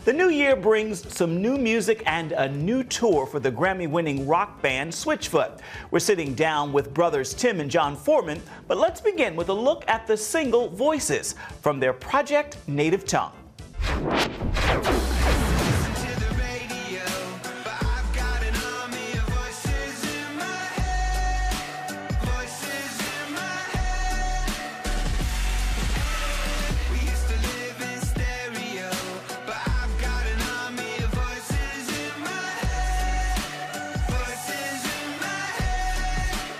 The new year brings some new music and a new tour for the Grammy-winning rock band Switchfoot. We're sitting down with brothers Tim and John Foreman, but let's begin with a look at the single Voices from their project Native Tongue.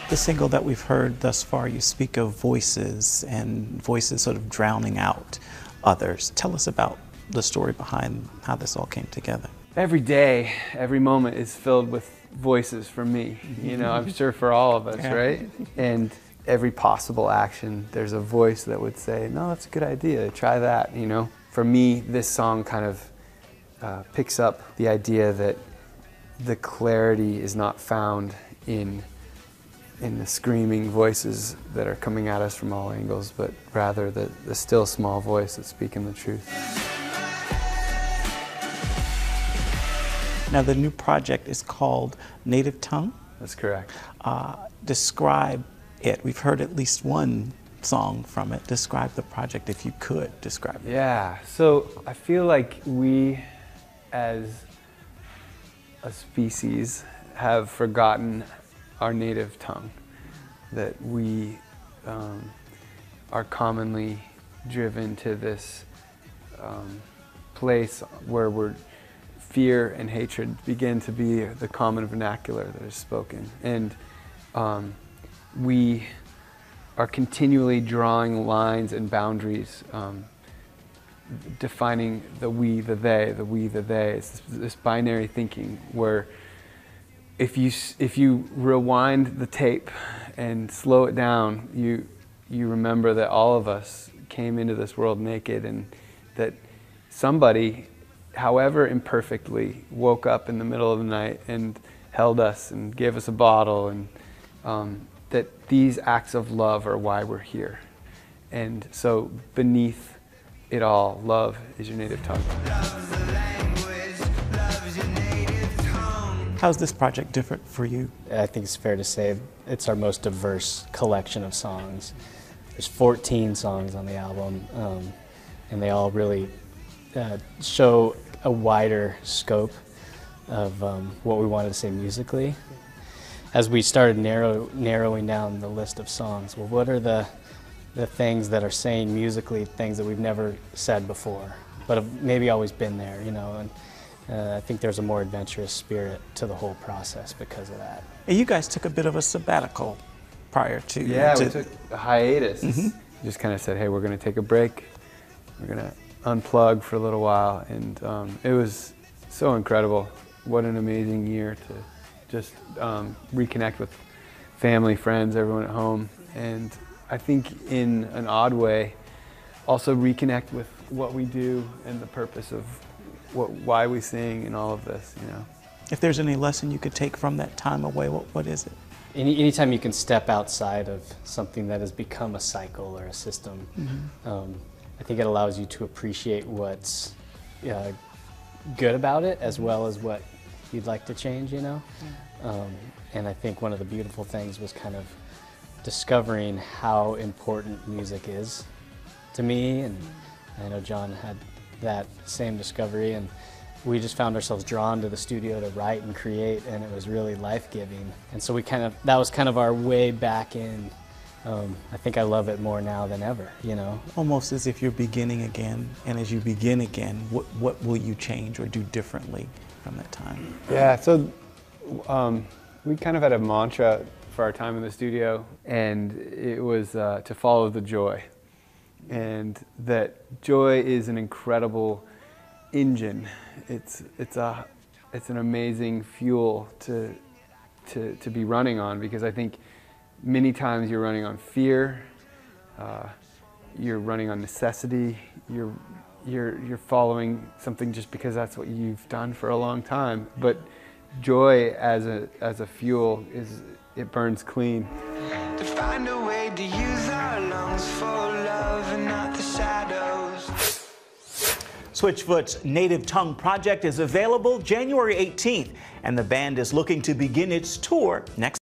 The single that we've heard thus far, you speak of voices and voices sort of drowning out others. Tell us about the story behind how this all came together. Every day, every moment is filled with voices for me, you know, I'm sure for all of us, right? And every possible action, there's a voice that would say, no, that's a good idea, try that, you know? For me, this song kind of picks up the idea that the clarity is not found in the screaming voices that are coming at us from all angles, but rather the still small voice that's speaking the truth. Now the new project is called Native Tongue? That's correct. Describe it. We've heard at least one song from it. Describe the project if you could describe it. Yeah, so I feel like we as a species have forgotten our native tongue, that we are commonly driven to this place where fear and hatred begin to be the common vernacular that is spoken. And we are continually drawing lines and boundaries, defining the we, the they, the we, the they. It's this binary thinking where if you rewind the tape and slow it down, you remember that all of us came into this world naked, and that somebody, however imperfectly, woke up in the middle of the night and held us and gave us a bottle, and that these acts of love are why we're here. And so beneath it all, love is your native tongue. How's this project different for you? I think it's fair to say it's our most diverse collection of songs. There's 14 songs on the album, and they all really show a wider scope of what we wanted to say musically. As we started narrowing down the list of songs, well, what are the things that are saying musically things that we've never said before, but have maybe always been there, you know? And I think there's a more adventurous spirit to the whole process because of that. And you guys took a bit of a sabbatical prior to... Yeah, we took a hiatus. Just kind of said, hey, we're going to take a break. We're going to unplug for a little while. And it was so incredible. What an amazing year to just reconnect with family, friends, everyone at home. And I think in an odd way, also reconnect with what we do and the purpose of why we sing and all of this, you know. If there's any lesson you could take from that time away, what is it? Anytime you can step outside of something that has become a cycle or a system, I think it allows you to appreciate what's good about it as well as what you'd like to change, you know? And I think one of the beautiful things was kind of discovering how important music is to me, and I know John had that same discovery, and we just found ourselves drawn to the studio to write and create, and it was really life-giving. And so that was kind of our way back in. I think I love it more now than ever, you know. Almost as if you're beginning again, and as you begin again, what will you change or do differently from that time? Yeah, so we kind of had a mantra for our time in the studio, and it was to follow the joy. And that joy is an incredible engine. It's an amazing fuel to be running on, because I think many times you're running on fear, you're running on necessity, you're following something just because that's what you've done for a long time. But joy as a fuel it burns clean. To find a way to use our lungs for love and not the shadows. Switchfoot's Native Tongue project is available January 18th, and the band is looking to begin its tour next